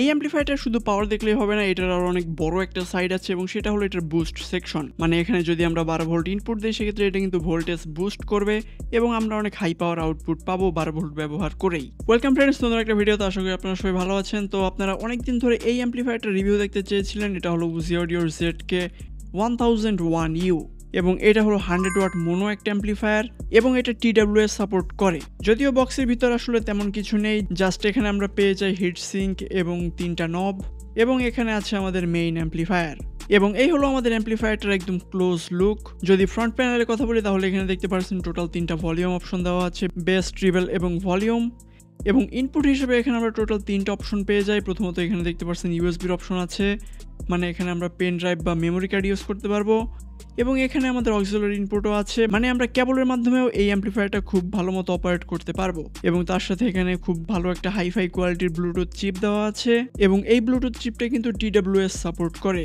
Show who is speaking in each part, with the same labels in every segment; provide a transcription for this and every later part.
Speaker 1: এই অ্যাম্প্লিফায়ারটা শুধু পাওয়ার দেখলেই হবে না, এটার আরও অনেক বড় একটা সাইড আছে এবং সেটা হলো এটার বুস্ট সেকশন। মানে এখানে যদি আমরা 12 ভোল্ট ইনপুট দিই সেক্ষেত্রে এটা কিন্তু ভোল্টেজ বুস্ট করবে এবং আমরা অনেক হাই পাওয়ার আউটপুট পাবো 12 ভোল্ট ব্যবহার করেই। ওয়েলকাম ফ্রেন্ডস, নতুন একটা ভিডিওতে আশা করি আপনারা সবাই ভালো আছেন। তো আপনারা অনেকদিন ধরে এই অ্যাম্প্লিফায়ারটার রিভিউ দেখতে চেয়েছিলেন। এটা হলো উজি অডিওর ZK1001U এবং এটা হলো 100 ওয়াট মোনো একটা অ্যাম্প্লিফায়ার এবং এটা TWS সাপোর্ট করে। যদিও বক্সের ভিতর আসলে তেমন কিছু নেই, জাস্ট এখানে আমরা পেয়ে যাই হিট সিঙ্ক এবং 3টা নব এবং এখানে আছে আমাদের মেইন অ্যাম্প্লিফায়ার। এবং এই হলো আমাদের অ্যাম্প্লিফায়ারটার একদম ক্লোজ লুক। যদি ফ্রন্ট প্যানেলের কথা বলি তাহলে এখানে দেখতে পাচ্ছেন টোটাল 3টা ভলিউম অপশন দেওয়া আছে, বেস, ট্রিবল এবং ভলিউম। এবং ইনপুট হিসেবে এখানে আমরা টোটাল 3টা অপশন পেয়ে যাই। প্রথমত এখানে দেখতে পাচ্ছেন ইউএসবির অপশন আছে, মানে এখানে আমরা পেন ড্রাইভ বা মেমোরি কার্ড ইউজ করতে পারবো। এবং এখানে আমাদের অক্সিলারি ইনপুটও আছে, মানে আমরা কেবলের মাধ্যমেও এই অ্যাম্প্লিফায়ারটা খুব ভালো মতো অপারেট করতে পারবো। এবং তার সাথে এখানে খুব ভালো একটা হাইফাই কোয়ালিটির ব্লুটুথ চিপ দেওয়া আছে এবং এই ব্লুটুথ চিপটা কিন্তু TWS সাপোর্ট করে।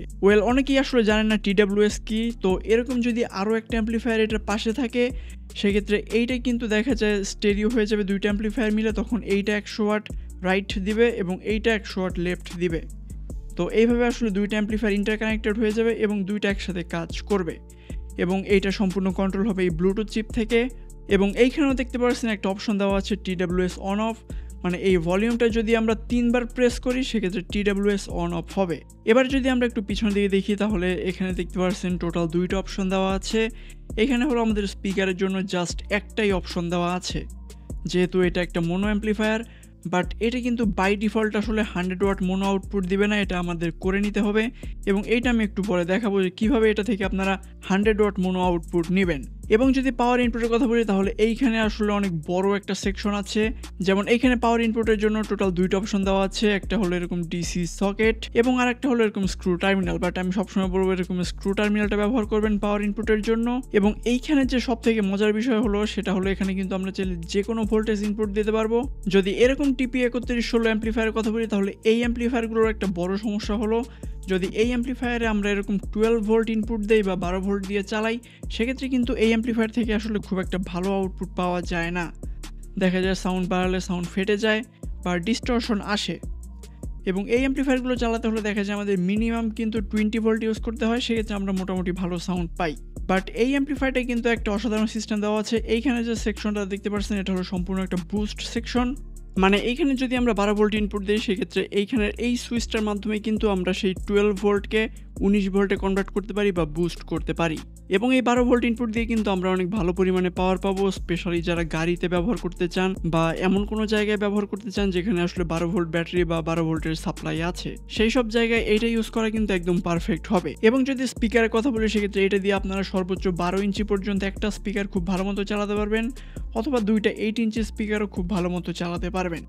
Speaker 1: অনেকেই আসলে জানেন না TWS কি। তো এরকম যদি আরও একটা অ্যাম্প্লিফায়ার এটার পাশে থাকে সেক্ষেত্রে এইটা কিন্তু দেখা যায় স্টেরিও হয়ে যাবে দুইটা অ্যাম্প্লিফায়ার মিলে, তখন এইটা 100 ওয়াট রাইট দিবে এবং এইটা 100 ওয়াট লেফট দিবে। তো এইভাবে আসলে দুইটা অ্যাম্প্লিফায়ার ইন্টারকানেক্টেড হয়ে যাবে এবং দুইটা একসাথে কাজ করবে এবং এইটা সম্পূর্ণ কন্ট্রোল হবে এই ব্লুটুথ চিপ থেকে। এবং এইখানেও দেখতে পাচ্ছেন একটা অপশন দেওয়া আছে TWS অন অফ, মানে এই ভলিউমটা যদি আমরা 3বার প্রেস করি সেক্ষেত্রে TWS অন অফ হবে। এবার যদি আমরা একটু পিছন দিকে দেখি তাহলে এখানে দেখতে পাচ্ছেন টোটাল 2টা অপশন দেওয়া আছে। এখানে হলো আমাদের স্পিকারের জন্য জাস্ট একটাই অপশন দেওয়া আছে, যেহেতু এটা একটা মোনো অ্যাম্প্লিফায়ার। বাট এটা কিন্তু বাই ডিফল্ট আসলে 100 ওয়াট মোনো আউটপুট দিবে না, এটা আমাদের করে নিতে হবে এবং এইটা আমি একটু পরে দেখাবো যে কীভাবে এটা থেকে আপনারা 100 ওয়াট মোনো আউটপুট নেবেন। এবং যদি পাওয়ার ইনপুটের কথা বলি তাহলে এইখানে আসলে অনেক বড় একটা সেকশন আছে। যেমন এইখানে পাওয়ার ইনপুটের জন্য টোটাল 2টা অপশন দেওয়া আছে, একটা হলো এরকম ডিসি সকেট এবং আরেকটা হলো এরকম স্ক্রু টার্মিনাল। বাট আমি সবসময় বলবো এরকম স্ক্রু টার্মিনালটা ব্যবহার করবেন পাওয়ার ইনপুটের জন্য। এবং এইখানে যে সব থেকে মজার বিষয় হলো সেটা হলো এখানে কিন্তু আমরা চাইলে যে কোনো ভোল্টেজ ইনপুট দিতে পারবো। যদি এরকম TP3116 অ্যাম্প্লিফায়ারের কথা বলি তাহলে এই অ্যাম্প্লিফায়ারগুলোর একটা বড় সমস্যা হলো যদি এই অ্যাম্প্লিফায়ারে আমরা এরকম 12 ভোল্ট ইনপুট দেই বা 12 ভোল্ট দিয়ে চালাই সেক্ষেত্রে কিন্তু এই অ্যাম্প্লিফায়ার থেকে আসলে খুব একটা ভালো আউটপুট পাওয়া যায় না। দেখা যায় সাউন্ড বাড়ালে সাউন্ড ফেটে যায় বা ডিস্টরশন আসে। এবং এই অ্যাম্প্লিফায়ারগুলো চালাতে হলে দেখা যায় আমাদের মিনিমাম কিন্তু 20 ভোল্ট ইউজ করতে হয়, সেক্ষেত্রে আমরা মোটামুটি ভালো সাউন্ড পাই। বাট এই অ্যাম্প্লিফায়ারটা কিন্তু একটা অসাধারণ সিস্টেম দেওয়া আছে। এইখানে যে সেকশনটা দেখতে পাচ্ছেন এটা হলো সম্পূর্ণ একটা বুস্ট সেকশন। মানে এইখানে যদি আমরা 12 ভোল্ট ইনপুট দিই সেক্ষেত্রে এইখানের এই সুইচটার মাধ্যমে কিন্তু আমরা সেই 12 ভোল্টকে 19 ভোল্টে কনভার্ট করতে পারি বা বুস্ট করতে পারি। এবং এই 12 ভোল্ট ইনপুট দিয়ে কিন্তু আমরা অনেক ভালো পরিমাণে পাওয়ার পাবো, স্পেশালি যারা গাড়িতে ব্যবহার করতে চান বা এমন কোনো জায়গায় ব্যবহার করতে চান যেখানে আসলে 12 ভোল্ট ব্যাটারি বা 12 ভোল্টের সাপ্লাই আছে, সেই সব জায়গায় এইটা ইউজ করা কিন্তু একদম পারফেক্ট হবে। এবং যদি স্পিকারের কথা বলি সেক্ষেত্রে এটা দিয়ে আপনারা সর্বোচ্চ 12 ইঞ্চি পর্যন্ত একটা স্পিকার খুব ভালো মতো চালাতে পারবেন অথবা দুইটা 8 ইঞ্চি স্পিকারও খুব ভালো মতো চালাতে পারবেন।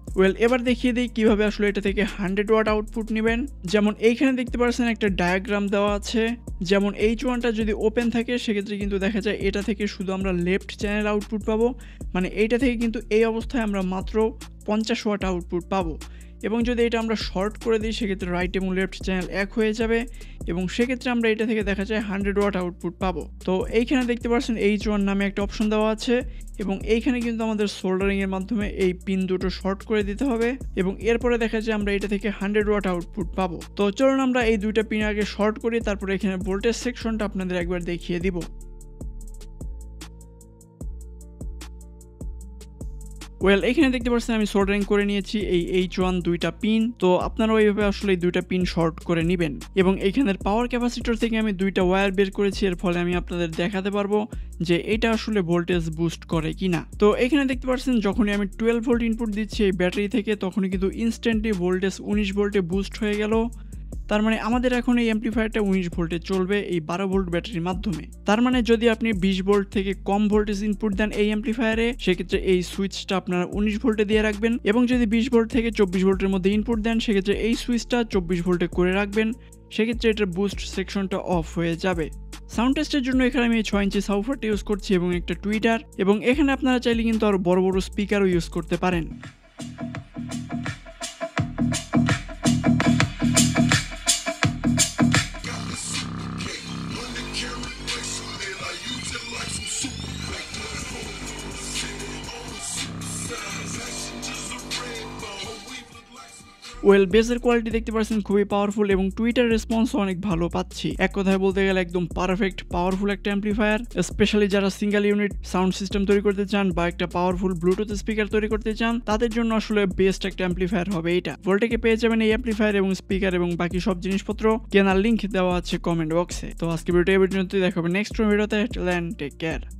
Speaker 1: এবার দেখিয়ে দিই কিভাবে আসলে এটা থেকে 100 ওয়াট আউটপুট নেবেন। যেমন এইখানে দেখতে পাচ্ছেন একটা ডায়াগ্রাম দেওয়া আছে। যেমন H1টা যদি ওপেন থাকে সেক্ষেত্রে কিন্তু দেখা যায় এটা থেকে শুধু আমরা লেফট চ্যানেল আউটপুট পাবো, মানে এইটা থেকে কিন্তু এই অবস্থায় আমরা মাত্র 50 ওয়াট আউটপুট পাবো। এবং যদি এটা আমরা শর্ট করে দিই সেক্ষেত্রে রাইট এবং লেফট চ্যানেল এক হয়ে যাবে এবং সেক্ষেত্রে আমরা এটা থেকে দেখা যায় 100 ওয়াট আউটপুট পাবো। তো এইখানে দেখতে পাচ্ছেন H1 নামে একটা অপশন দেওয়া আছে এবং এইখানে কিন্তু আমাদের সোল্ডারিংয়ের মাধ্যমে এই পিন দুটো শর্ট করে দিতে হবে এবং এরপরে দেখা যায় আমরা এটা থেকে 100 ওয়াট আউটপুট পাবো। তো চলুন আমরা এই দুইটা পিন আগে শর্ট করি, তারপরে এখানে ভোল্টেজ সেকশনটা আপনাদের একবার দেখিয়ে দিব। এখানে দেখতে পাচ্ছেন আমি সোল্ডারিং করে নিয়েছি এই H1 দুইটা পিন। তো আপনারাও এইভাবে আসলে এই দুইটা পিন শর্ট করে নেবেন। এবং এইখানের পাওয়ার ক্যাপাসিটর থেকে আমি দুইটা ওয়্যার বের করেছি, এর ফলে আমি আপনাদের দেখাতে পারবো যে এটা আসলে ভোল্টেজ বুস্ট করে কিনা। তো এখানে দেখতে পাচ্ছেন যখনই আমি 12 ভোল্ট ইনপুট দিচ্ছি এই ব্যাটারি থেকে তখনই কিন্তু ইনস্ট্যান্টলি ভোল্টেজ 19 ভোল্টে বুস্ট হয়ে গেল। তার মানে আমাদের এখন এই অ্যাম্প্লিফায়ারটা 19 ভোল্টে চলবে এই 12 ভোল্ট ব্যাটারির মাধ্যমে। তার মানে যদি আপনি 20 ভোল্ট থেকে কম ভোল্টেজ ইনপুট দেন এই অ্যাম্প্লিফায়ারে সেক্ষেত্রে এই সুইচটা আপনারা 19 ভোল্টে দিয়ে রাখবেন এবং যদি 20 ভোল্ট থেকে 24 ভোল্টের মধ্যে ইনপুট দেন সেক্ষেত্রে এই সুইচটা 24 ভোল্টে করে রাখবেন, সেক্ষেত্রে এটার বুস্ট সেকশনটা অফ হয়ে যাবে। সাউন্ড টেস্টের জন্য এখানে আমি 6 ইঞ্চি সাউফারটা ইউজ করছি এবং একটা টুইটার, এবং এখানে আপনারা চাইলে কিন্তু আরো বড় বড় স্পিকারও ইউজ করতে পারেন। ওয়েল বেসের কোয়ালিটি দেখতে পাচ্ছেন খুবই পাওয়ারফুল এবং টুইটার রেসপন্সও অনেক ভালো পাচ্ছি। এক কথায় বলতে গেলে একদম পারফেক্ট পাওয়ারফুল একটা অ্যাম্প্লিফায়ার, স্পেশালি যারা সিঙ্গেল ইউনিট সাউন্ড সিস্টেম তৈরি করতে চান বা একটা পাওয়ারফুল ব্লুটুথ স্পিকার তৈরি করতে চান তাদের জন্য আসলে বেস্ট একটা অ্যাম্প্লিফায়ার হবে এটা। ভোল্টেকে পেয়ে যাবেন এই অ্যাম্প্লিফায়ার এবং স্পিকার এবং বাকি সব জিনিসপত্র কেনার লিংক দেওয়া আছে কমেন্ট বক্সে। তো আজকে ভিডিওটা এই পর্যন্তই, দেখা হবে নেক্সট ভিডিওতে। Take care.